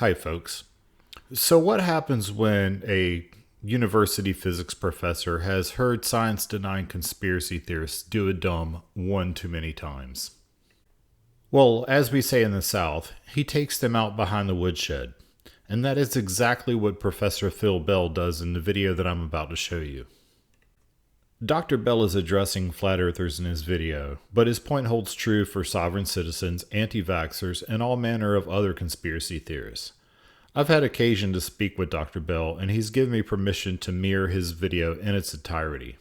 Hi, folks. So, what happens when a university physics professor has heard science denying conspiracy theorists do a dumb one too many times? Well, as we say in the South, he takes them out behind the woodshed. And that is exactly what Professor Phil Bell does in the video that I'm about to show you. Dr. Bell is addressing flat earthers in his video, but his point holds true for sovereign citizens, anti vaxxers, and all manner of other conspiracy theorists. I've had occasion to speak with Dr. Bell, and he's given me permission to mirror his video in its entirety.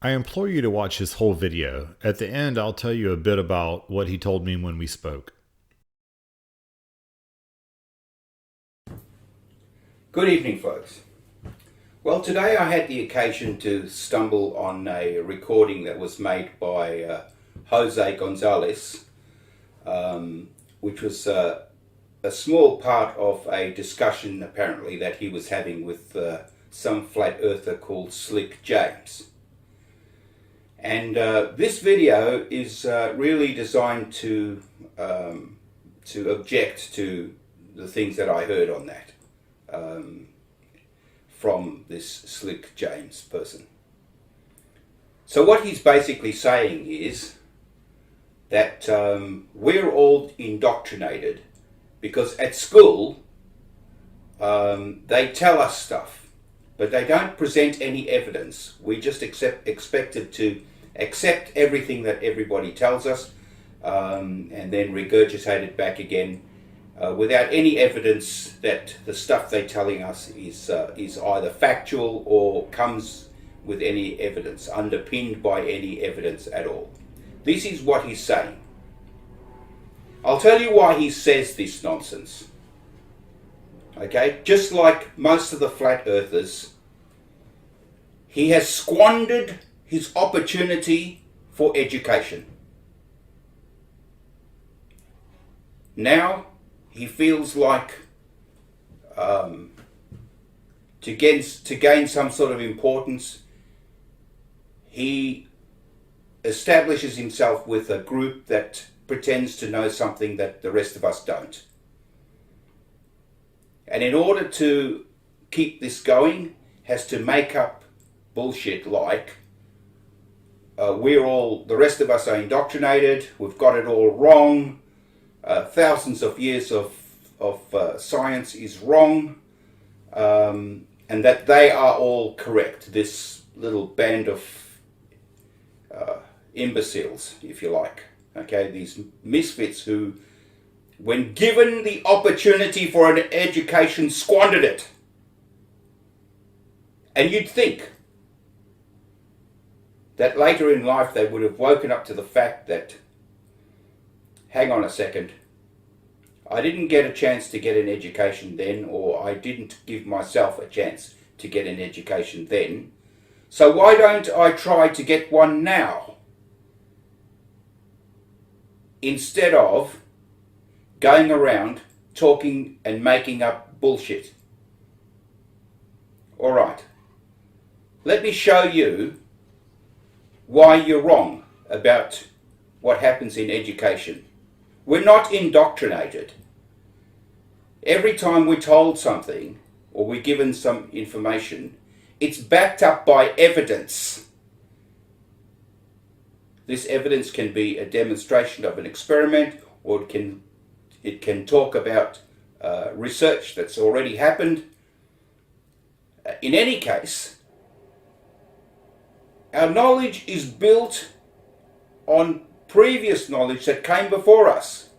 I implore you to watch his whole video. At the end, I'll tell you a bit about what he told me when we spoke. Good evening, folks. Well, today I had the occasion to stumble on a recording that was made by Jose Gonzalez, which was a small part of a discussion apparently that he was having with some flat earther called Slick James. And this video is really designed to object to the things that I heard on that from this Slick James person. So what he's basically saying is that we're all indoctrinated because at school they tell us stuff, but they don't present any evidence. We just expected to accept everything that everybody tells us and then regurgitate it back again without any evidence that the stuff they're telling us is either factual or comes with any evidence, underpinned by any evidence at all. This is what he's saying. I'll tell you why he says this nonsense. Okay, just like most of the flat earthers, he has squandered his opportunity for education. Now he feels like to gain some sort of importance, he establishes himself with a group that pretends to know something that the rest of us don't. And in order to keep this going, has to make up bullshit like the rest of us are indoctrinated, we've got it all wrong, thousands of years of science is wrong, and that they are all correct, this little band of imbeciles, if you like. Okay, these misfits who, when given the opportunity for an education, squandered it. And you'd think that later in life they would have woken up to the fact that, hang on a second, I didn't get a chance to get an education then, or I didn't give myself a chance to get an education then, so why don't I try to get one now? Instead of going around talking and making up bullshit. All right, let me show you why you're wrong about what happens in education. We're not indoctrinated. Every time we're told something or we're given some information, it's backed up by evidence. This evidence can be a demonstration of an experiment, or it can talk about research that's already happened. In any case, our knowledge is built on previous knowledge that came before us.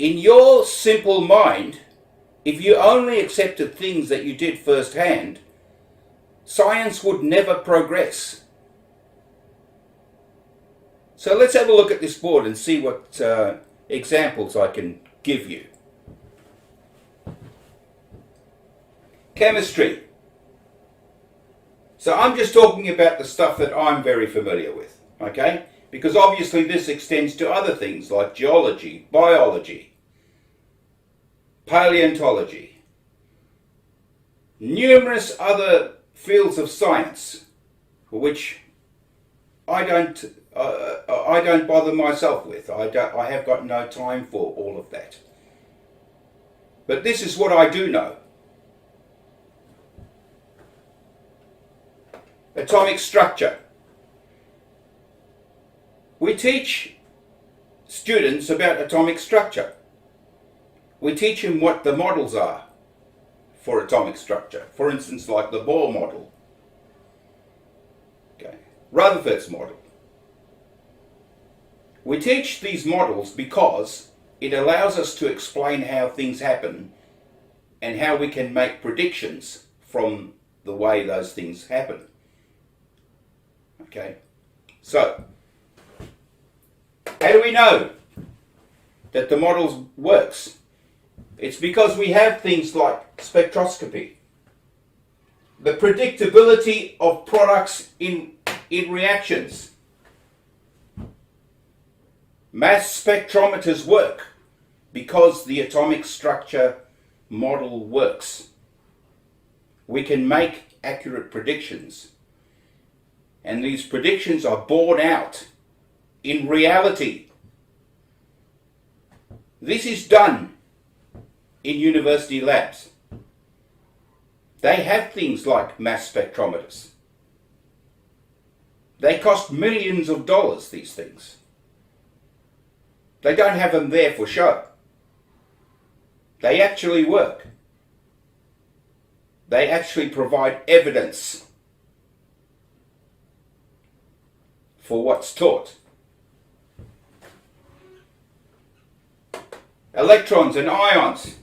In your simple mind, if you only accepted things that you did firsthand, science would never progress. So let's have a look at this board and see what examples I can give you. Chemistry. So I'm just talking about the stuff that I'm very familiar with, okay? Because obviously this extends to other things like geology, biology, paleontology, numerous other fields of science for which I don't. I don't bother myself with. I have got no time for all of that. But this is what I do know. Atomic structure. We teach students about atomic structure. We teach them what the models are for atomic structure. For instance, like the Bohr model, okay, Rutherford's model. We teach these models because it allows us to explain how things happen and how we can make predictions from the way those things happen. Okay, so how do we know that the model works? It's because we have things like spectroscopy. The predictability of products in reactions. Mass spectrometers work because the atomic structure model works. We can make accurate predictions. And these predictions are borne out in reality. This is done in university labs. They have things like mass spectrometers. They cost millions of dollars, these things. They don't have them there for show. They actually work. They actually provide evidence for what's taught. Electrons and ions.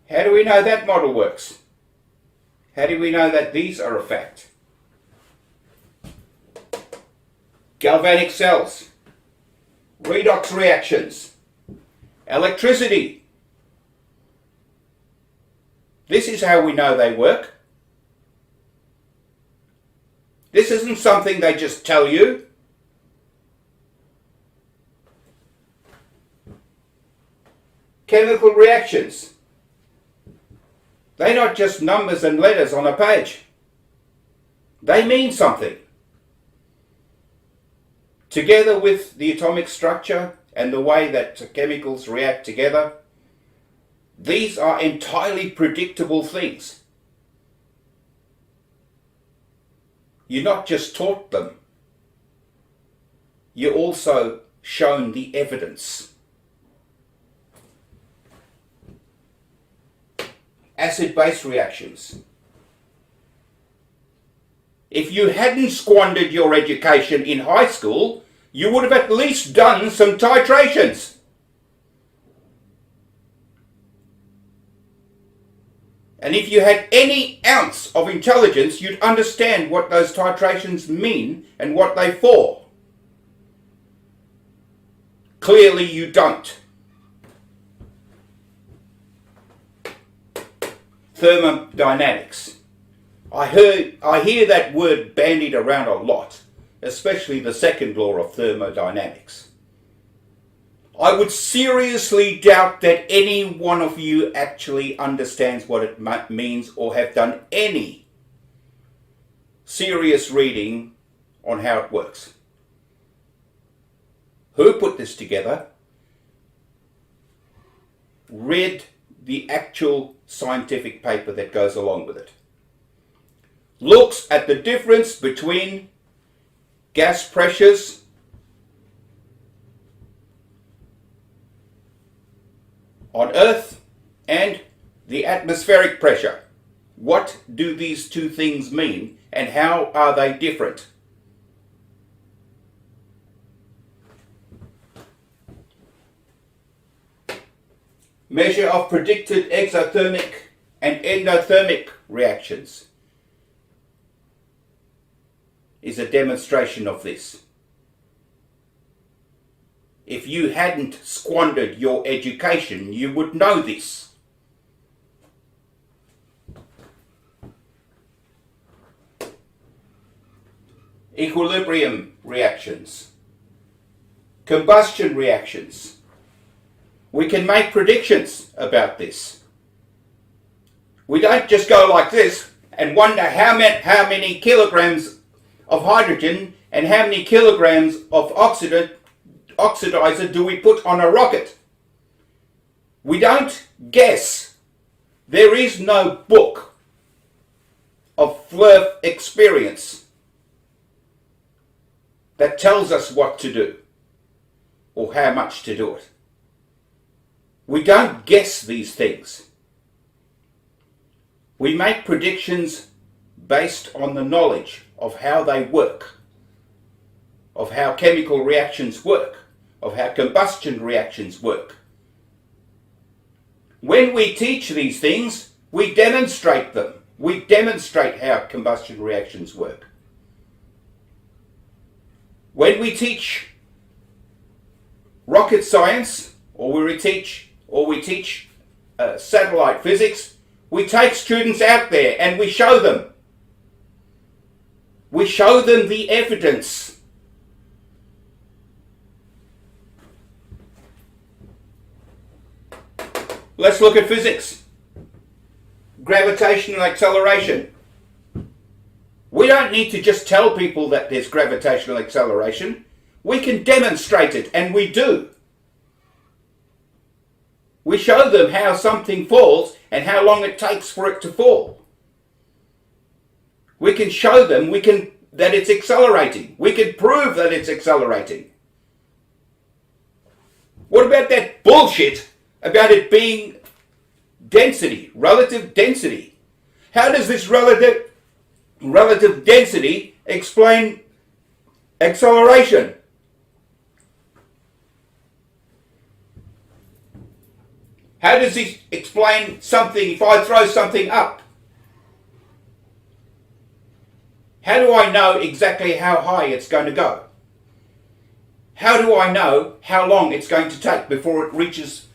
How do we know that model works? How do we know that these are a fact? Galvanic cells, redox reactions, electricity. This is how we know they work. This isn't something they just tell you. Chemical reactions. They're not just numbers and letters on a page. They mean something. Together with the atomic structure and the way that chemicals react together, these are entirely predictable things. You're not just taught them, you're also shown the evidence. Acid-base reactions. If you hadn't squandered your education in high school, you would have at least done some titrations. And if you had any ounce of intelligence, you'd understand what those titrations mean and what they're for. Clearly you don't. Thermodynamics. I hear that word bandied around a lot, especially the second law of thermodynamics. I would seriously doubt that any one of you actually understands what it means or have done any serious reading on how it works. Who put this together? Read the actual scientific paper that goes along with it. Looks at the difference between gas pressures on Earth and the atmospheric pressure. What do these two things mean and how are they different? Measure of predicted exothermic and endothermic reactions is a demonstration of this. If you hadn't squandered your education, you would know this. Equilibrium reactions, combustion reactions. We can make predictions about this. We don't just go like this and wonder how many kilograms of hydrogen and how many kilograms of oxidizer do we put on a rocket? We don't guess. There is no book of flirt experience that tells us what to do or how much to do it. We don't guess these things. We make predictions based on the knowledge of how they work, of how chemical reactions work, of how combustion reactions work. When we teach these things, we demonstrate them. We demonstrate how combustion reactions work. When we teach rocket science, or we teach satellite physics, we take students out there and we show them. We show them the evidence. Let's look at physics. Gravitational acceleration. We don't need to just tell people that there's gravitational acceleration. We can demonstrate it, and we do. We show them how something falls and how long it takes for it to fall. We can show them that it's accelerating. We can prove that it's accelerating. What about that bullshit about it being density, relative density? How does this relative density explain acceleration? How does it explain something if I throw something up? How do I know exactly how high it's going to go? How do I know how long it's going to take before it reaches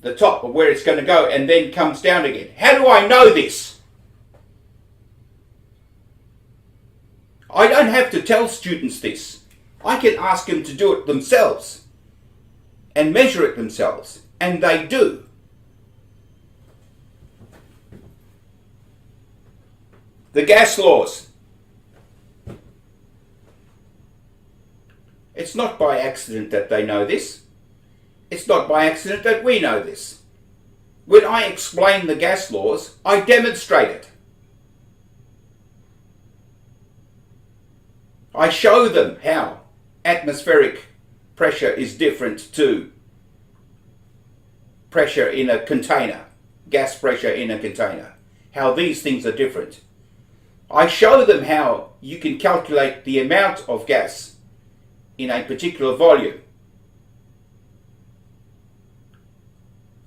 the top of where it's going to go and then comes down again? How do I know this? I don't have to tell students this. I can ask them to do it themselves and measure it themselves, and they do. The gas laws. It's not by accident that they know this. It's not by accident that we know this. When I explain the gas laws, I demonstrate it. I show them how atmospheric pressure is different to pressure in a container, gas pressure in a container, how these things are different. I show them how you can calculate the amount of gas in a particular volume.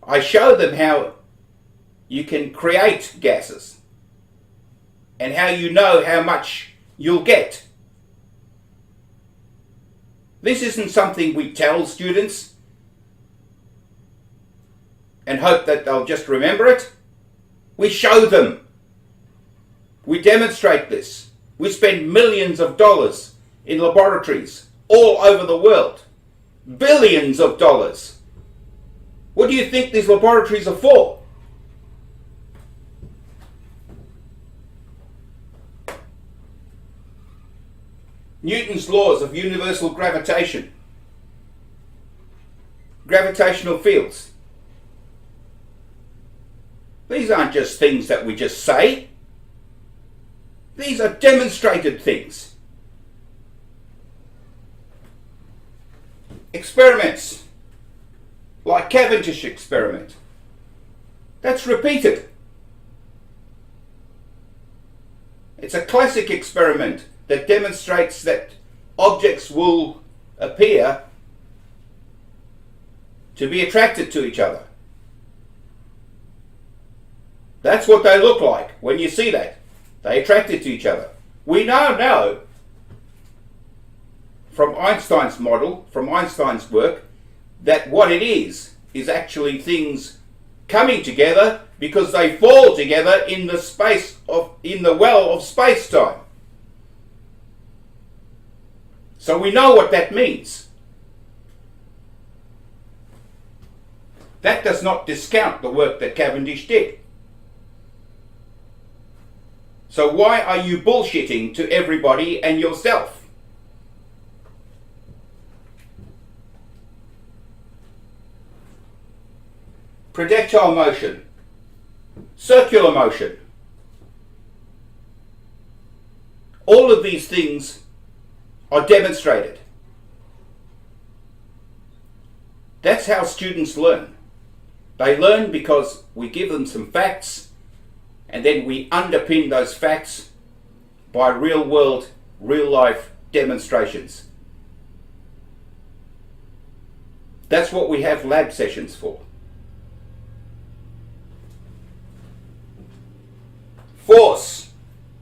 I show them how you can create gases and how you know how much you'll get. This isn't something we tell students and hope that they'll just remember it. We show them. We demonstrate this. We spend millions of dollars in laboratories all over the world. Billions of dollars. What do you think these laboratories are for? Newton's laws of universal gravitation. Gravitational fields. These aren't just things that we just say. These are demonstrated things. Experiments, like Cavendish experiment. That's repeated. It's a classic experiment that demonstrates that objects will appear to be attracted to each other. That's what they look like when you see that. They attracted to each other. We now know from Einstein's model, from Einstein's work, that what it is actually things coming together because they fall together in the well of space-time. So we know what that means. That does not discount the work that Cavendish did. So why are you bullshitting to everybody and yourself? Projectile motion, circular motion. All of these things are demonstrated. That's how students learn. They learn because we give them some facts and then we underpin those facts by real world, real life demonstrations. That's what we have lab sessions for. Force,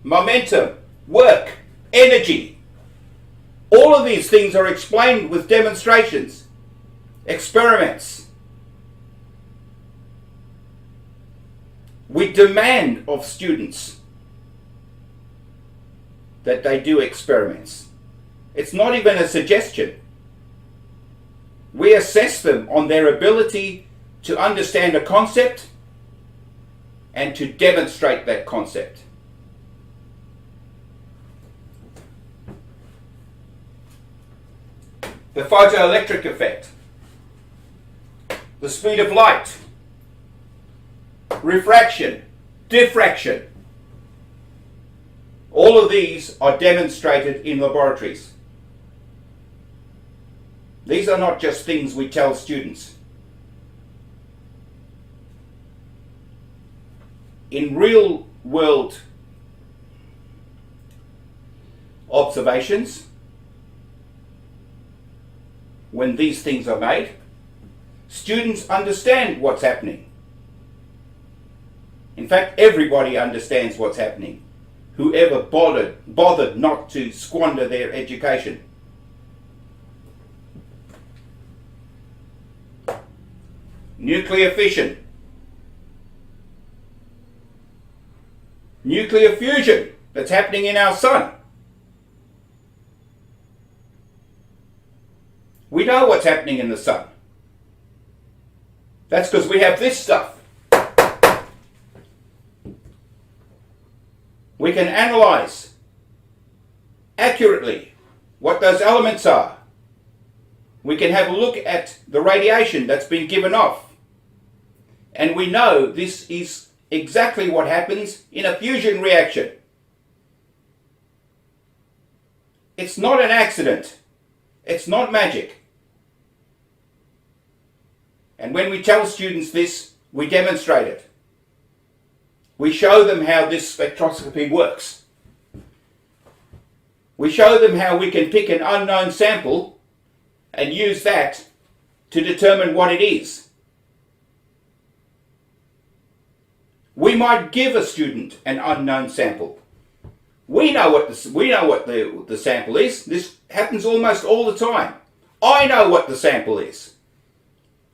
momentum, work, energy. All of these things are explained with demonstrations, experiments. We demand of students that they do experiments. It's not even a suggestion. We assess them on their ability to understand a concept and to demonstrate that concept. The photoelectric effect, the speed of light, refraction, diffraction. All of these are demonstrated in laboratories. These are not just things we tell students. In real world observations, when these things are made, students understand what's happening. In fact, everybody understands what's happening, whoever bothered not to squander their education. Nuclear fission, nuclear fusion that's happening in our sun. We know what's happening in the sun. That's because we have this stuff. We can analyze accurately what those elements are. We can have a look at the radiation that's been given off. And we know this is exactly what happens in a fusion reaction. It's not an accident. It's not magic. And when we tell students this, we demonstrate it. We show them how this spectroscopy works. We show them how we can pick an unknown sample and use that to determine what it is. We might give a student an unknown sample. We know what the sample is. This happens almost all the time. I know what the sample is.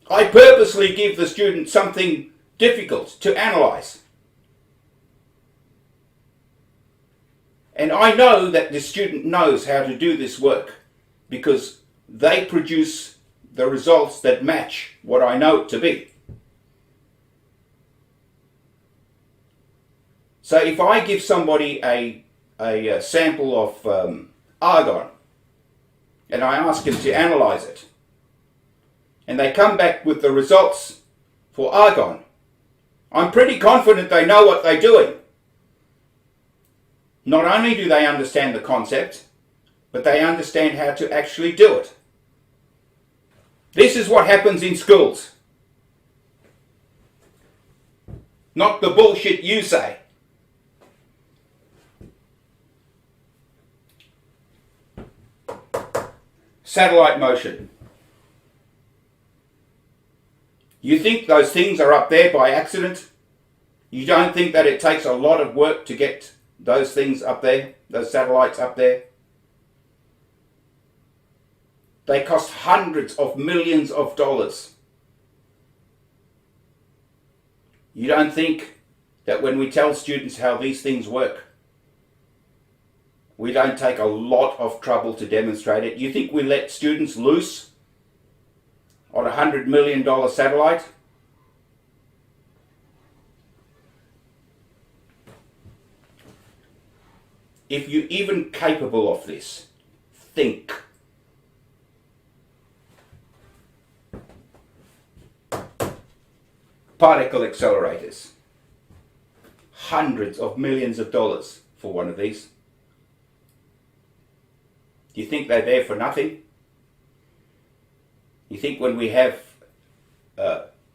I purposely give the student something difficult to analyze. And I know that the student knows how to do this work because they produce the results that match what I know it to be. So if I give somebody a sample of argon and I ask them to analyze it, and they come back with the results for argon, I'm pretty confident they know what they're doing. Not only do they understand the concept, but they understand how to actually do it. This is what happens in schools. Not the bullshit you say. Satellite motion. You think those things are up there by accident? You don't think that it takes a lot of work to get those things up there, those satellites up there? They cost hundreds of millions of dollars. You don't think that when we tell students how these things work, we don't take a lot of trouble to demonstrate it? You think we let students loose on $100 million satellite? If you're even capable of this, think. Particle accelerators. Hundreds of millions of dollars for one of these. Do you think they're there for nothing? You think when we have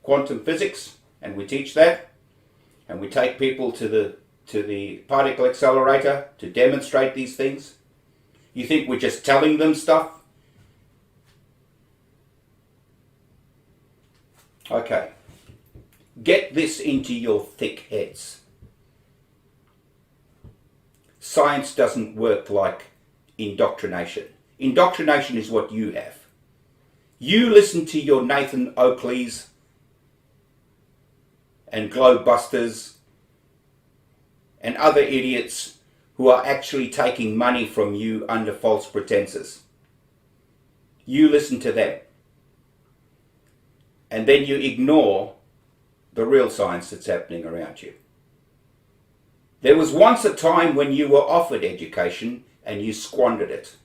quantum physics and we teach that, and we take people to the particle accelerator to demonstrate these things, you think we're just telling them stuff? Okay. Get this into your thick heads. Science doesn't work like indoctrination. Indoctrination is what you have. You listen to your Nathan Oakleys and Globebusters and other idiots who are actually taking money from you under false pretenses. You listen to them. And then you ignore the real science that's happening around you. There was once a time when you were offered education and you squandered it.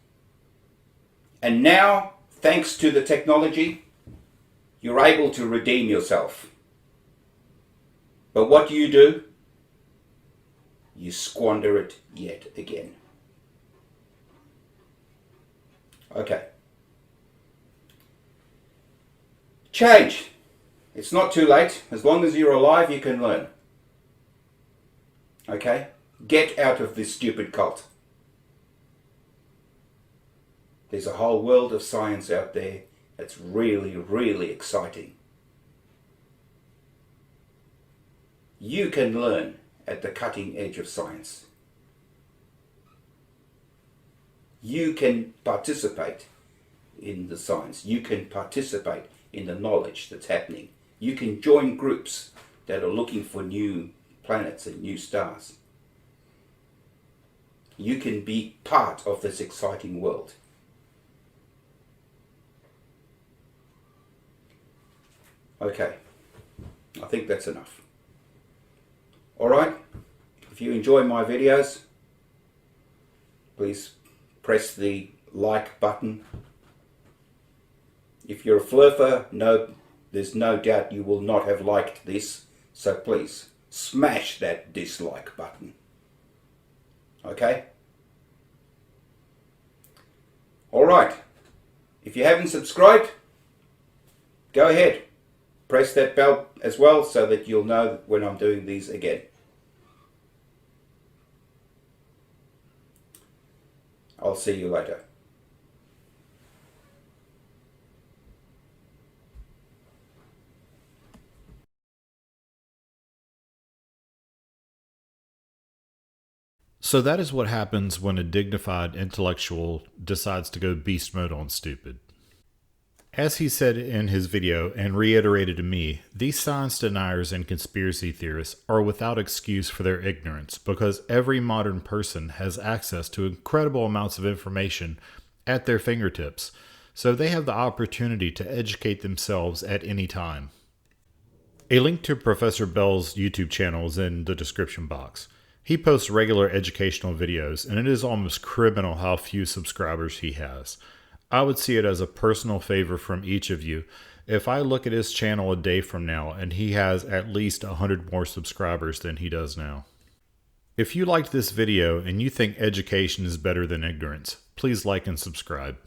And now, thanks to the technology, you're able to redeem yourself. But what do? You squander it yet again. Okay. Change. It's not too late. As long as you're alive, you can learn. Okay? Get out of this stupid cult. There's a whole world of science out there that's really, really exciting. You can learn at the cutting edge of science. You can participate in the science. You can participate in the knowledge that's happening. You can join groups that are looking for new planets and new stars. You can be part of this exciting world. Okay, I think that's enough. Alright, if you enjoy my videos, please press the like button. If you're a flurfer, there's no doubt you will not have liked this, so please smash that dislike button. Okay? Alright, if you haven't subscribed, go ahead. Press that bell as well so that you'll know when I'm doing these again. I'll see you later. So that is what happens when a dignified intellectual decides to go beast mode on stupid. As he said in his video and reiterated to me, these science deniers and conspiracy theorists are without excuse for their ignorance because every modern person has access to incredible amounts of information at their fingertips, so they have the opportunity to educate themselves at any time. A link to Professor Bell's YouTube channel is in the description box. He posts regular educational videos, and it is almost criminal how few subscribers he has. I would see it as a personal favor from each of you if I look at his channel a day from now and he has at least 100 more subscribers than he does now. If you liked this video and you think education is better than ignorance, please like and subscribe.